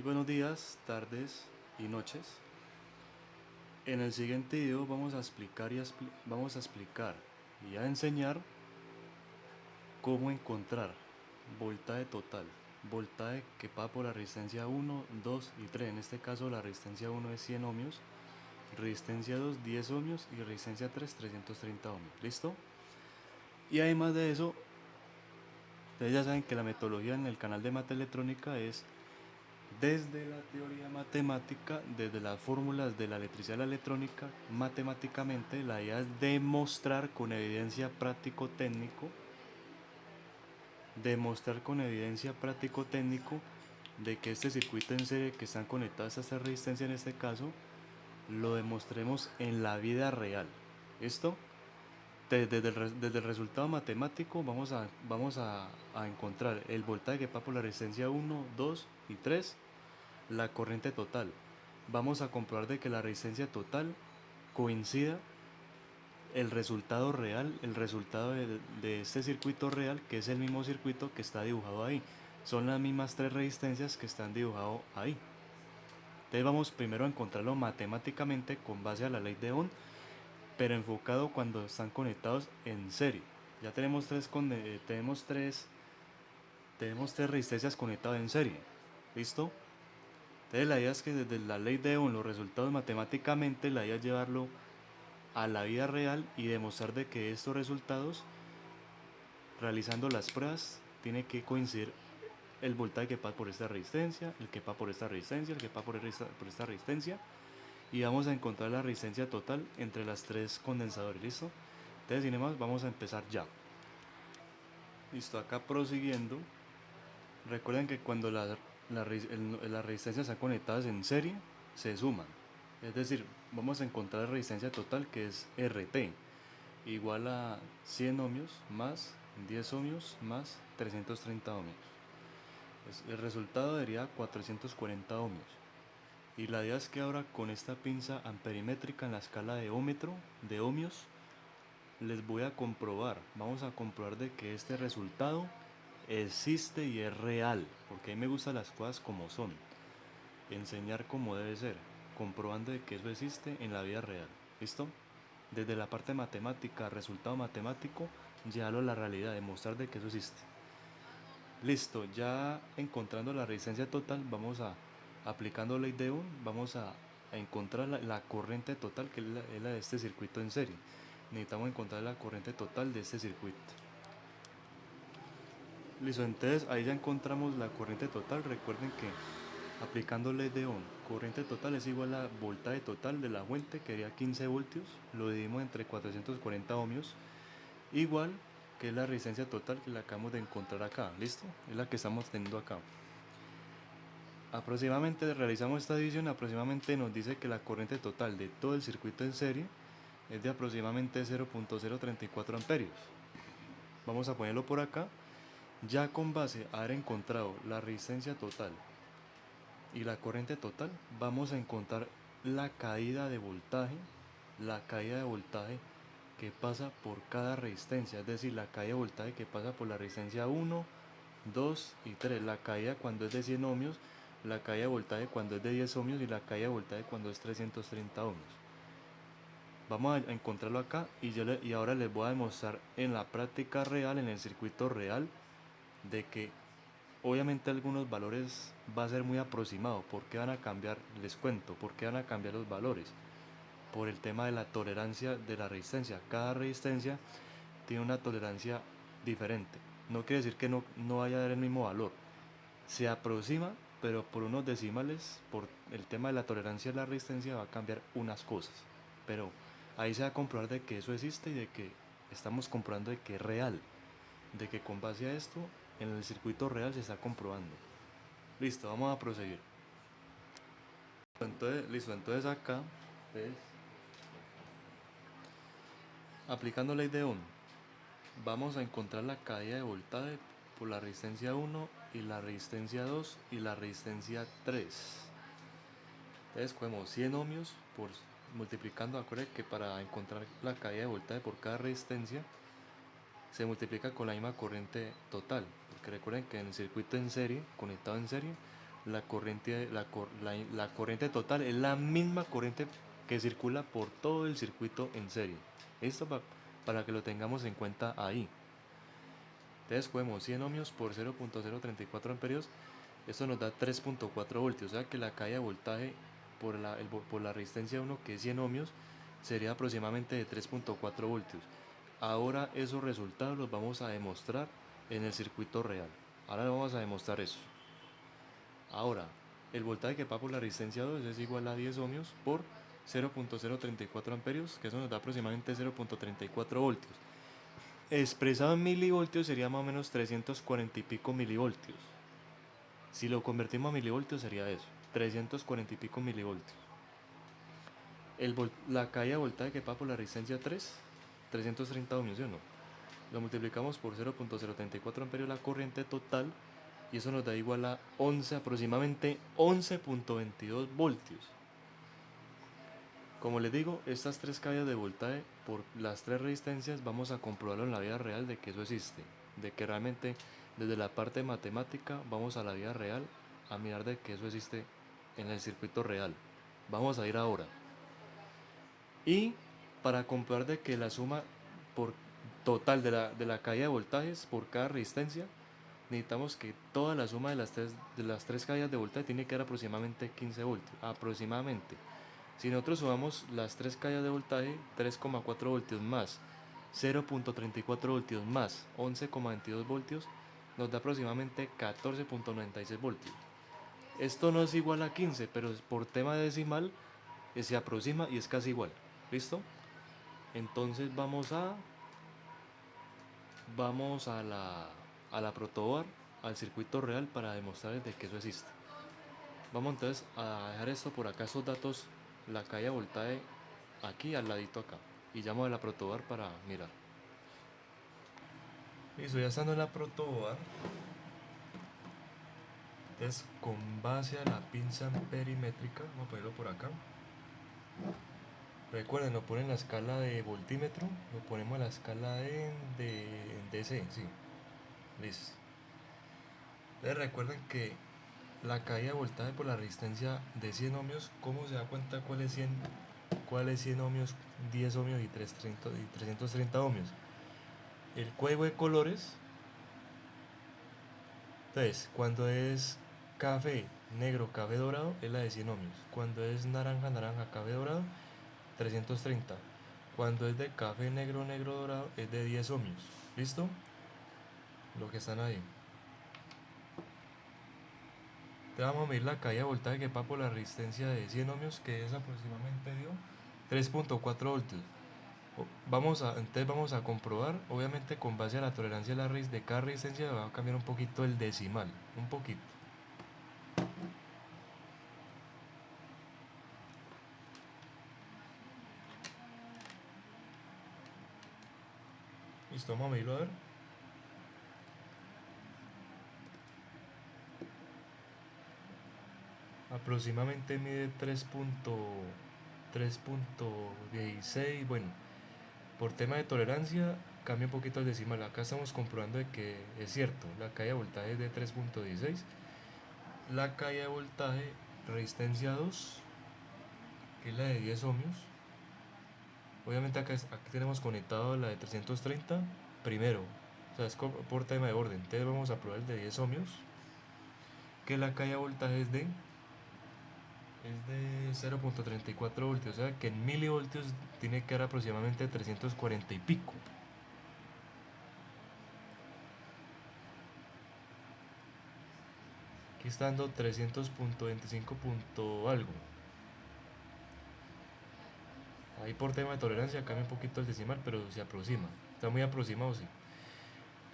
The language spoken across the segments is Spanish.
buenos días, tardes y noches. En el siguiente video vamos a explicar y a enseñar cómo encontrar voltaje total, voltaje que va por la resistencia 1, 2 y 3. En este caso la resistencia 1 es 100 ohmios, resistencia 2 10 ohmios y resistencia 3 330 ohmios. ¿Listo? Y además de eso, ustedes ya saben que la metodología en el canal de Mate Electrónica es desde la teoría matemática, desde las fórmulas de la electricidad y la electrónica, matemáticamente la idea es demostrar con evidencia práctico-técnico de que este circuito en serie que están conectadas a esta resistencia en este caso, lo demostremos en la vida real. ¿Listo? Desde el resultado matemático vamos a encontrar el voltaje que va por la resistencia 1, 2 y 3, la corriente total. Vamos a comprobar de que la resistencia total coincida el resultado real, el resultado de este circuito real, que es el mismo circuito que está dibujado ahí. Son las mismas tres resistencias que están dibujadas ahí. Entonces vamos primero a encontrarlo matemáticamente con base a la ley de Ohm, pero enfocado cuando están conectados en serie. Ya tenemos tres resistencias conectadas en serie. ¿Listo? Entonces la idea es que desde la ley de Ohm, los resultados matemáticamente, la idea es llevarlo a la vida real y demostrar de que estos resultados, realizando las pruebas, tiene que coincidir el voltaje que pasa por esta resistencia, el que pasa por esta resistencia, el que pasa por esta resistencia, y vamos a encontrar la resistencia total entre las tres condensadores. ¿Listo? Entonces, sin más, vamos a empezar ya. Listo, acá prosiguiendo. Recuerden que cuando las resistencias están conectadas en serie, se suman. Es decir, vamos a encontrar la resistencia total, que es RT, igual a 100 ohmios más 10 ohmios más 330 ohmios. El resultado daría 440 ohmios. Y la idea es que ahora con esta pinza amperimétrica en la escala de ómetro, de ohmios, les voy a comprobar, vamos a comprobar de que este resultado existe y es real, porque a mí me gustan las cosas como son, enseñar como debe ser, comprobando de que eso existe en la vida real. ¿Listo? Desde la parte matemática, resultado matemático, llevarlo a la realidad, demostrar de que eso existe. Listo, ya encontrando la resistencia total, aplicando ley de Ohm, vamos a encontrar la corriente total, que es la de este circuito en serie. Necesitamos encontrar la corriente total de este circuito. Listo, entonces ahí ya encontramos la corriente total. Recuerden que aplicando ley de Ohm, corriente total es igual a voltaje total de la fuente, que sería 15 voltios, lo dividimos entre 440 ohmios, igual que es la resistencia total que la acabamos de encontrar acá. ¿Listo? Es la que estamos teniendo acá. Aproximadamente realizamos esta división, aproximadamente nos dice que la corriente total de todo el circuito en serie es de aproximadamente 0.034 amperios. Vamos a ponerlo por acá. Ya con base a haber encontrado la resistencia total y la corriente total, vamos a encontrar la caída de voltaje, que pasa por cada resistencia, es decir, la caída de voltaje que pasa por la resistencia 1, 2 y 3, la caída cuando es de 100 ohmios, la caída de voltaje cuando es de 10 ohmios y la caída de voltaje cuando es 330 ohmios. Vamos a encontrarlo acá y ahora les voy a demostrar en la práctica real, en el circuito real, de que obviamente algunos valores va a ser muy aproximado. ¿Por qué van a cambiar? Les cuento, ¿por qué van a cambiar los valores? Por el tema de la tolerancia de la resistencia. Cada resistencia tiene una tolerancia diferente. No quiere decir que no vaya a dar el mismo valor. Se aproxima, pero por unos decimales, por el tema de la tolerancia de la resistencia, va a cambiar unas cosas. Pero ahí se va a comprobar de que eso existe y de que estamos comprobando de que es real. De que con base a esto, en el circuito real se está comprobando. Listo, vamos a proseguir. Entonces acá, ¿ves? Aplicando ley de Ohm, vamos a encontrar la caída de voltaje por la resistencia 1 y la resistencia 2 y la resistencia 3. Entonces cogemos 100 ohmios multiplicando, acuérdense que para encontrar la caída de voltaje por cada resistencia se multiplica con la misma corriente total, porque recuerden que en el circuito en serie, conectado en serie, la corriente total es la misma corriente que circula por todo el circuito en serie. Esto para que lo tengamos en cuenta ahí. Entonces cogemos 100 ohmios por 0.034 amperios. Esto nos da 3.4 voltios. O sea que la caída de voltaje por la resistencia 1, que es 100 ohmios, sería aproximadamente de 3.4 voltios. Ahora esos resultados los vamos a demostrar en el circuito real. Ahora vamos a demostrar eso. Ahora, el voltaje que pasa por la resistencia 2 es igual a 10 ohmios por 0.034 amperios, que eso nos da aproximadamente 0.34 voltios. Expresado en milivoltios sería más o menos 340 y pico milivoltios. Si lo convertimos a milivoltios sería eso, 340 y pico milivoltios. La caída de voltaje que pasa por la resistencia 3, 330 ohmios, ¿sí o no? Lo multiplicamos por 0.034 amperios la corriente total y eso nos da igual a 11, aproximadamente 11.22 voltios. Como les digo, estas tres caídas de voltaje por las tres resistencias vamos a comprobarlo en la vida real de que eso existe, de que realmente desde la parte matemática vamos a la vida real a mirar de que eso existe en el circuito real. Vamos a ir ahora. Y para comprobar de que la suma por total de la caída de voltajes por cada resistencia, necesitamos que toda la suma de las tres caídas de voltaje tiene que dar aproximadamente 15 voltios. Aproximadamente. Si nosotros sumamos las tres caídas de voltaje, 3,4 voltios más 0.34 voltios más 11,22 voltios, nos da aproximadamente 14.96 voltios. Esto no es igual a 15, pero por tema decimal se aproxima y es casi igual. ¿Listo? Entonces vamos a la protoboard, al circuito real, para demostrarles de que eso existe. Vamos entonces a dejar esto por acá, esos datos, la caída de voltaje aquí al ladito acá, y llamo a la protoboard para mirar. Listo, ya estando en la protoboard, entonces con base a la pinza amperimétrica, vamos a ponerlo por acá. Recuerden, lo ponen en la escala de voltímetro, lo ponemos en la escala de DC, sí. Listo. Entonces recuerden que la caída de voltaje por la resistencia de 100 ohmios, ¿cómo se da cuenta cuál es 100 ohmios, 10 ohmios y 330 ohmios? El código de colores. Entonces, cuando es café, negro, café, dorado, es la de 100 ohmios. Cuando es naranja, naranja, café, dorado, 330. Cuando es de café, negro, negro, dorado, es de 10 ohmios. ¿Listo? Lo que están ahí. Entonces vamos a medir la caída de voltaje que pasa por la resistencia de 100 ohmios, que es aproximadamente 3.4 voltios. Entonces vamos a comprobar, obviamente con base a la tolerancia de cada resistencia va a cambiar un poquito el decimal, un poquito. Listo, vamos a medirlo a ver. Aproximadamente mide 3.16. Bueno, por tema de tolerancia cambia un poquito el decimal. Acá estamos comprobando de que es cierto, la caída de voltaje es de 3.16. La caída de voltaje resistencia 2, que es la de 10 ohmios. Obviamente acá tenemos conectado la de 330 primero, o sea, es por tema de orden. Entonces vamos a probar el de 10 ohmios, que la caída de voltaje es de 0.34 voltios, o sea que en milivoltios tiene que dar aproximadamente 340 y pico. Aquí está dando 300.25 algo. Ahí por tema de tolerancia cambia un poquito el decimal, pero se aproxima. Está muy aproximado, sí.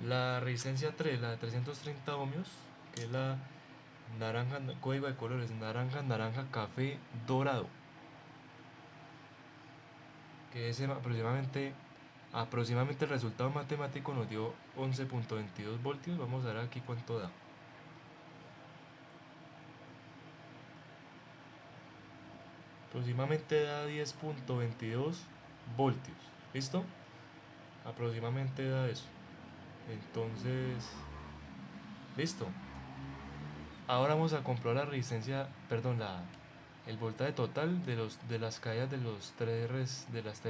La resistencia 3, la de 330 ohmios, que es la naranja, código de colores, naranja, naranja, café, dorado, que es aproximadamente el resultado matemático nos dio 11.22 voltios. Vamos a ver aquí cuánto da. Aproximadamente da 10.22 voltios. ¿Listo? Aproximadamente da eso. Entonces, listo. Ahora vamos a comprobar la resistencia, perdón, el voltaje total de las caídas de los de las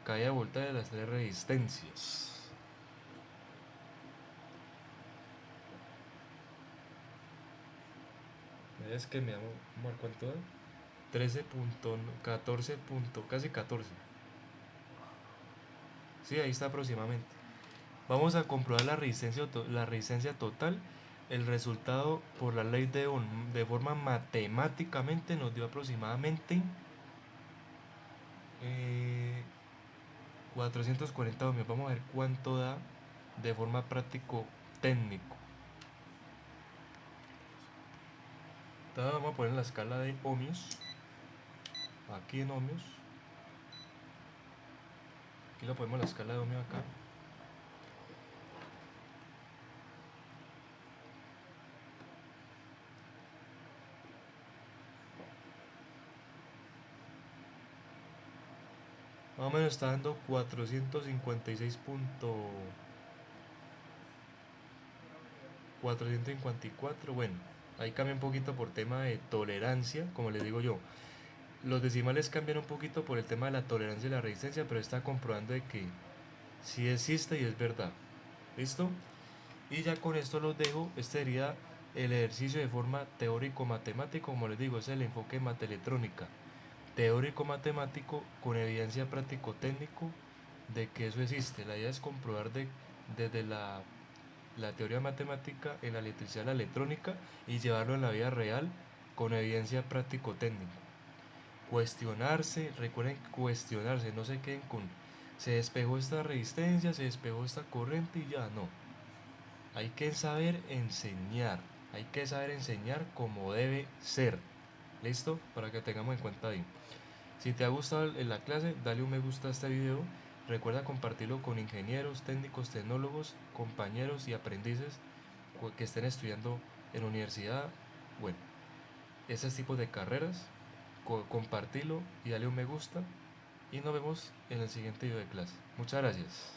caída de voltaje de las tres resistencias. Es que me amo, ¿cuánto da? 13.14, casi 14. Sí, ahí está aproximadamente. Vamos a comprobar la resistencia total. El resultado por la ley de Ohm de forma matemáticamente nos dio aproximadamente 440 ohmios. Vamos a ver cuánto da de forma práctico técnico. Entonces vamos a poner la escala de ohmios. Aquí en ohmios. Aquí lo ponemos la escala de ohmios acá. Más o menos está dando 454. Bueno, ahí cambia un poquito por tema de tolerancia, como les digo yo. Los decimales cambian un poquito por el tema de la tolerancia y la resistencia, pero está comprobando de que sí existe y es verdad. ¿Listo? Y ya con esto los dejo. Este sería el ejercicio de forma teórico-matemático. Como les digo, es el enfoque en mateelectrónica. Teórico-matemático con evidencia práctico-técnico de que eso existe. La idea es comprobar desde la teoría matemática en la electricidad, la electrónica, y llevarlo en la vida real con evidencia práctico-técnico. Cuestionarse, recuerden cuestionarse, no se queden con se despejó esta resistencia, se despejó esta corriente y ya no. Hay que saber enseñar, como debe ser. ¿Listo? Para que tengamos en cuenta ahí. Si te ha gustado la clase, dale un me gusta a este video. Recuerda compartirlo con ingenieros, técnicos, tecnólogos, compañeros y aprendices que estén estudiando en universidad. Bueno, esos tipos de carreras. Compartilo y dale un me gusta. Y nos vemos en el siguiente video de clase. Muchas gracias.